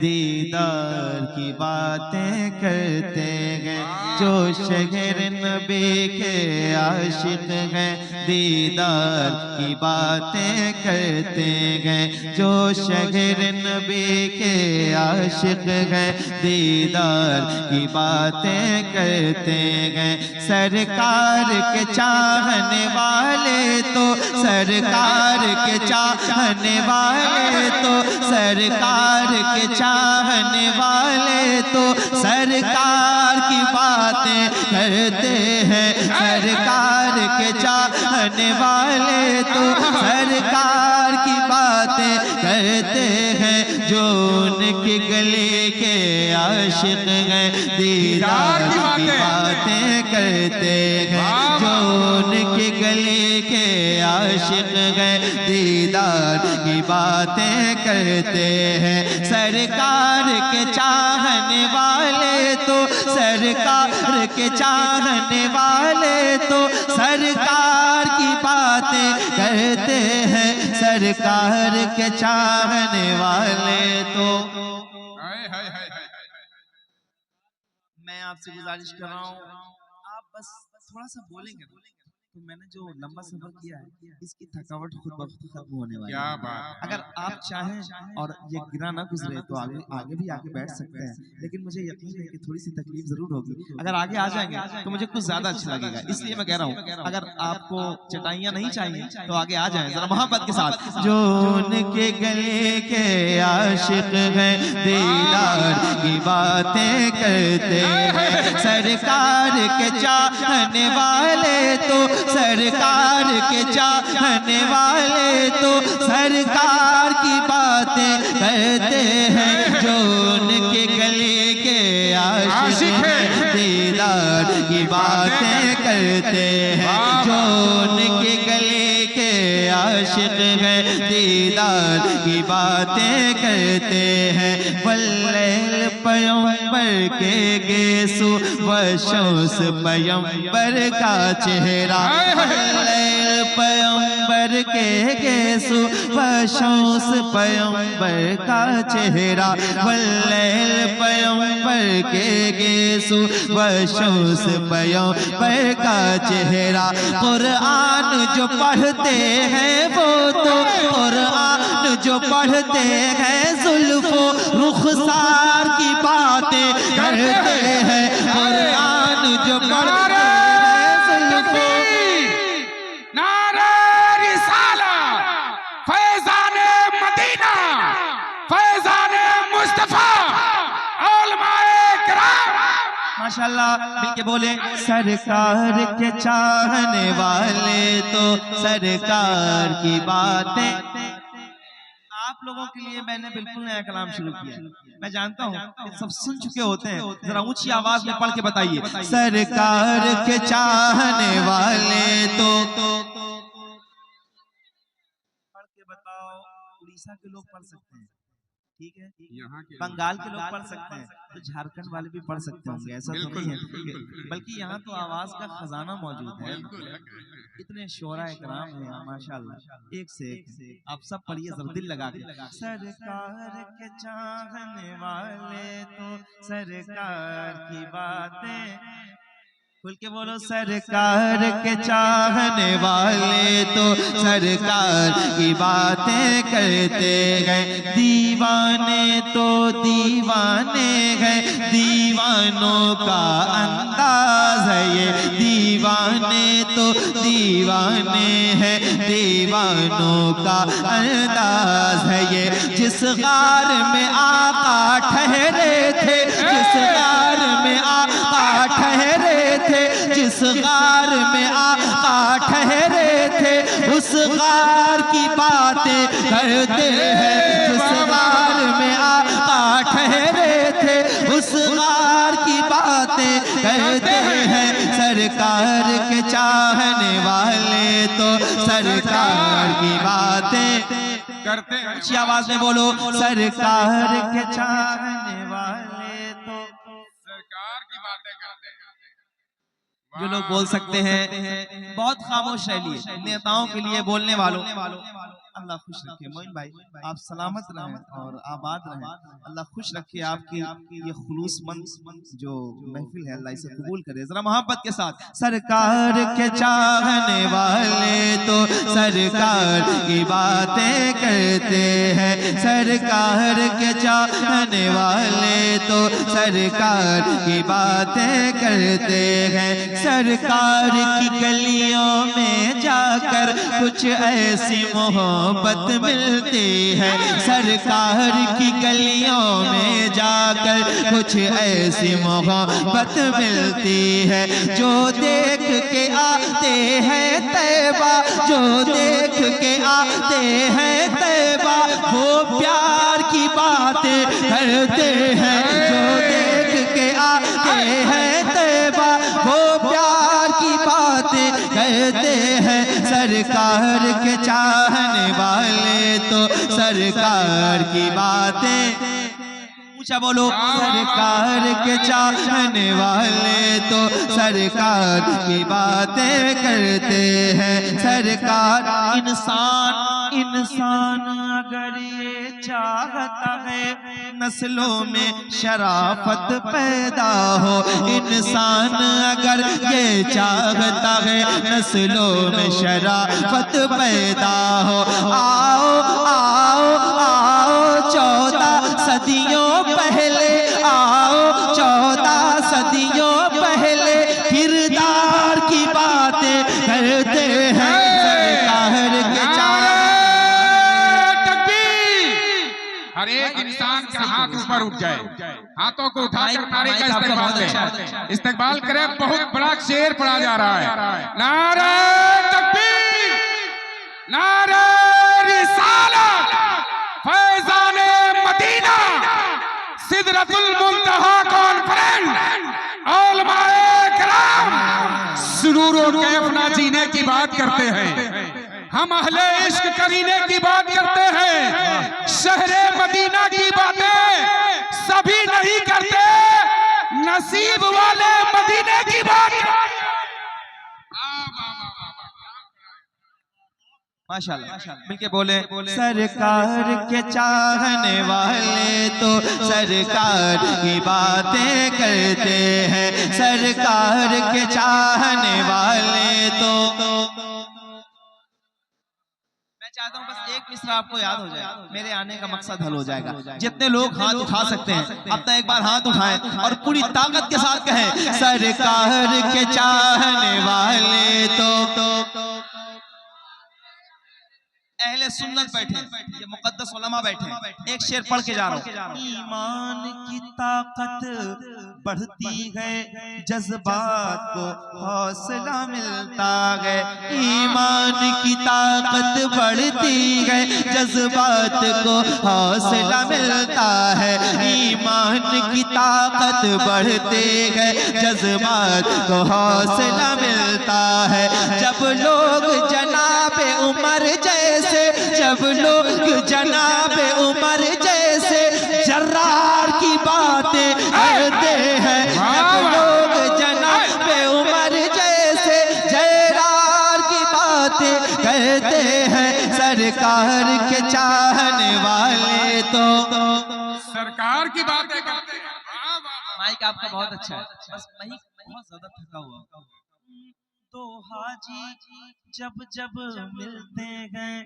दीदार की बातें करते हैं जो शहर नबी के आशिक हैं। दीदार की बातें करते हैं जो शहर नबी के आशिक हैं। दीदार की बातें करते हैं सरकार के चाहने वाले तो सरकार के चाहने वाले तो सरकार के चाहने वाले तो सरकार की बातें करते हैं। सरकार के चाहने वाले तो सरकार की बातें करते हैं जो उनके गले के आशिक हैं। दीदार की बातें करते हैं जो उनके गले के आशिक हैं। दीदार की बातें करते हैं सरकार के चाहने वाले तो सरकार के चाहने वाले तो सरकार की बातें करते हैं। सरकार के चाहने वाले तो मैं आपसे गुजारिश कर रहा हूँ आप बस थोड़ा सा बोलेंगे तो मैंने जो लंबा सफर किया है इसकी थकावट खुद ब खुद खत्म होने वाली है। अगर आप चाहें और ये गिरा ना गुजरे तो आगे भी आके बैठ सकते हैं, लेकिन मुझे यकीन है कि थोड़ी सी तकलीफ जरूर होगी। अगर आगे आ जाएंगे तो मुझे कुछ ज्यादा अच्छा लगेगा, इसलिए मैं कह रहा हूँ अगर आपको चटाइयाँ नहीं चाहिए तो आगे आ जाए जरा मोहब्बत के साथ। जो उनके गले के आशिक हैं दीदार की बातें करते हैं सरकार के चाहने वाले तो सरकार के चाहने वाले तो सरकार की बातें करते हैं जो उनके गले के आशिक हैं। दीदार की बातें करते हैं जो उनके गले के आशिक हैं। दीदार की बातें करते हैं वल्लैल पैगंबर के गेसु वशोस पैगंबर का चेहरा वल्लैल पैगंबर के गेसु वशोस पैगंबर का चेहरा वल्लैल पैगंबर के गेसु वशोस पैगंबर का चेहरा। कुरान जो पढ़ते हैं वो तो कुरान जो पढ़ते हैं जुल्फो रुखसार की बातें करते हैं। कुरान जो पढ़ते हैं जुल्फो नारे रिसाला फैज़ाने मदीना फैज़ाने मुस्तफा उलमाए किराम माशाल्लाह मिलके बोले सरकार के चाहने वाले तो सरकार की बातें। आप लोगों के लिए मैंने बिल्कुल नया कलाम शुरू किया। मैं जानता हूँ सब सुन चुके होते हैं, जरा ऊंची आवाज में पढ़ के बताइए सरकार के चाहने वाले तो पढ़ के बताओ। उड़ीसा के लोग पढ़ सकते हैं, ठीक है, बंगाल के लोग पढ़ सकते हैं तो झारखंड वाले भी पढ़ सकते होंगे, ऐसा तो नहीं है। बल्कि यहाँ तो आवाज का खजाना मौजूद है, इतने शोरा इकराम है माशाल्लाह एक से एक। आप सब पढ़िए जरा दिल लगा के सरकार के चाहने वाले तो सरकार की बातें खुल के बोलो सरकार के चाहने वाले तो सरकार की बातें करते हैं। दीवाने तो दीवाने हैं दीवानों का अंदाज है ये दीवाने तो दीवाने हैं दीवानों का अंदाज है ये। जिस गार में आका ठहरे थे जिस गार में आका ठहरे थे जिस गार में आका ठहरे थे उस गार की बातें करते हैं। जिस गार में आका ठहरे थे उस गार की बातें करते हैं। सरकार के चाहने वाले तो सरकार की बातें करते हैं। अच्छी आवाज में बोलो सरकार के चाहने वाले तो सरकार की बातें करते हैं। जो लोग बोल सकते हैं बहुत खामोश शैली है नेताओं के लिए बोलने वालों। अल्लाह खुश रखे। मोइन भाई आप सलामत रहें और आबाद रहें, अल्लाह खुश रखे आपकी ये खुलूसमंद जो महफिल है, अल्लाह इसे कबूल करे। जरा मोहब्बत के साथ। सरकार के चाहने वाले तो सरकार की बातें करते हैं, सरकार के चाहने वाले तो सरकार की बातें करते हैं। सरकार की गलियों में जाकर कुछ ऐसी मोहब्बत मिलती है, सरकार की गलियों में जाकर कुछ ऐसी मोहब्बत मिलती है। जो देख के आते हैं तैबा, जो देख के आते हैं तैबा, वो प्यार की बातें करते हैं। जो देख के आते हैं तैबा, वो प्यार की बातें करते हैं। सरकार के चाहने वाले तो सरकार की बातें, ऊंचा बोलो, सरकार के चाहने वाले तो सरकार की बातें करते हैं। सरकार इंसान अगर ये चाहता है नस्लों में शराफत पैदा हो, इंसान अगर ये चाहता है नस्लों में शराफत पैदा हो। आओ आओ आओ 14 सदियों पहले, आओ 14 सदियों पहले किरदार की बातें करते हैं। सरकार के हर एक इंसान का हाथ ऊपर उठ जाए, हाथों को उठाकर नारे का इस्तेमाल करें, इस्तेमाल करें। बहुत बड़ा शेर पढ़ा जा रहा है। नारे तकबीर, नारे रिसालत, फैज़ाने मदीना, सिदरतुल मुंतहा कॉन्फ्रेंस, उलमाए किराम। सुरूर और कैफ ना जीने की बात करते हैं, हम अहले इश्क करीने की बात करते हैं। शहरे मदीना की बातें सभी नहीं करते, नसीब वाले मदीने की बात। माशाल्लाह मिलके बोले, सरकार के चाहने वाले तो सरकार की बातें करते हैं। सरकार के चाहने वाले तो मैं चाहता हूँ बस एक मिसरा आपको याद हो जाए, मेरे आने का मकसद हल हो जाएगा। जितने लोग हाथ उठा सकते हैं अब तक एक बार हाथ उठाएं और पूरी ताकत के साथ कहें, सरकार के चाहने वाले तो अहले सुन्नत बैठे, ये मुकद्दस उलमा बैठे। एक शेर पढ़ के जा रहा हूँ। ईमान की ताकत बढ़ती है, जज्बात को हौसला मिलता है। ईमान की ताकत बढ़ती है, जज्बात को हौसला मिलता है। ईमान की ताकत बढ़ती है, जज्बात को हौसला मिलता है। जब लोग जनाबे उमर जैसे, जब लोग जनाबे उमर जैसे जर्रार की बातें करते हैं, जब लोग जनाबे उमर जैसे जर्रार की बातें करते हैं। सरकार के चाहने वाले तो सरकार की बातें करते हैं। माइक आपका बहुत अच्छा है, बस माइक बहुत ज्यादा थका हुआ। तो हाजी जब जब मिलते हैं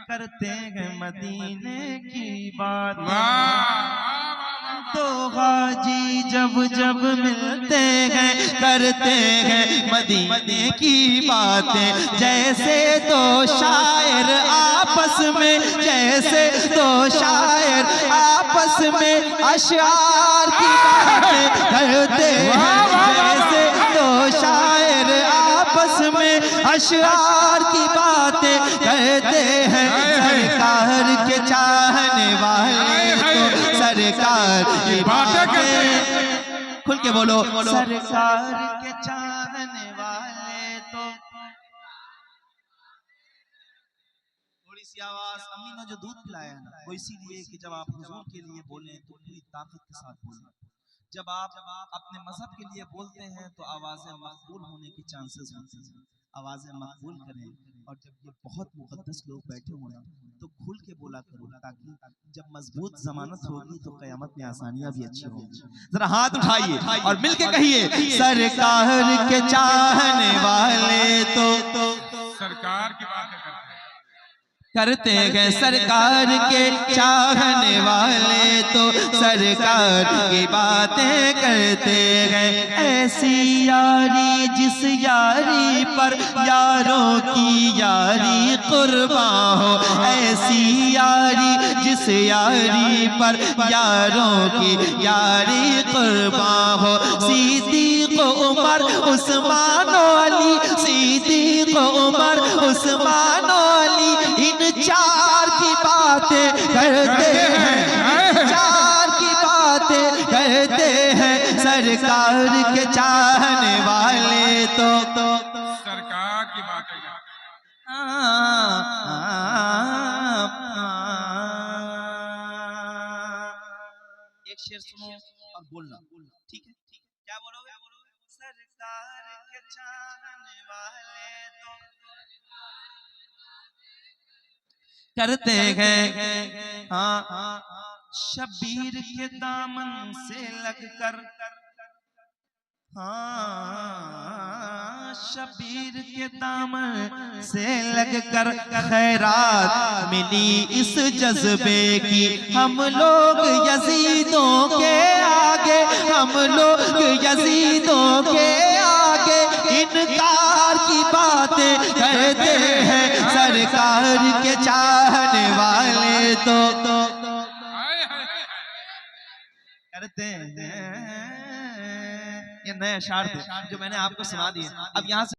करते हैं मदीने की बात। तो हाजी जब जब मिलते हैं करते हैं मदीने की बातें। जैसे दो शायर आपस में, जैसे दो शायर आपस में अशआर की बातें करते हैं। जैसे दो शायर आपस में अशआर की बातें करते हैं। सरकार के चाहने वाले तो सरकार की बातें, खुल के बोलो, सरकार के चाहने वाले तो। थोड़ी सी आवाज, अम्मी ने जो दूध पिलाया है ना, वो इसीलिए कि जब आप हुजूर के लिए बोलें तो पूरी ताकत के साथ बोलें। जब आप अपने मजहब के लिए बोलते हैं तो आवाजें मकबूल होने की चांसेस होते हैं। आवाजें मकबूल करें, और जब ये बहुत मुकद्दस लोग बैठे हों तो खुल के बोला करो, ताकि जब मजबूत जमानत होगी तो क़यामत में आसानियां भी अच्छी होंगी। जरा हाथ उठाइए और मिलके कहिए, सरकार के चाहने वाले तो सरकार की बात करते हैं, सरकार के चाहने वाले तो सरकार की बातें करते हैं। ऐसी यारी जिस यारी पर यारों की यारी कुर्बान हो, ऐसी यारी जिस यारी पर यारों की यारी कुर्बान हो। सिद्दीक़ उमर उस्मान अली, सिद्दीक़ उमर उस्मान अली, इन चार की बातें करते हैं, चार की बातें करते हैं। सरकार के चाहने वाले तो सरकार की बातें एक शेर सुनो और बोलना, ठीक है? क्या बोलोगे? सरकार के चाहने वाले तो करते हैं, हाँ, शबीर के दामन से लगकर, हाँ, शबीर के दामन से लगकर खैरात मिली इस जज्बे की। हम लोग यजीदों के आगे, हम लोग यजीदों के आगे इनकार की बातें करते हैं। सरकार के चाहने वाले तो करते हैं। ये नया शार थे जो मैंने आपको सुना दिए। अब यहाँ से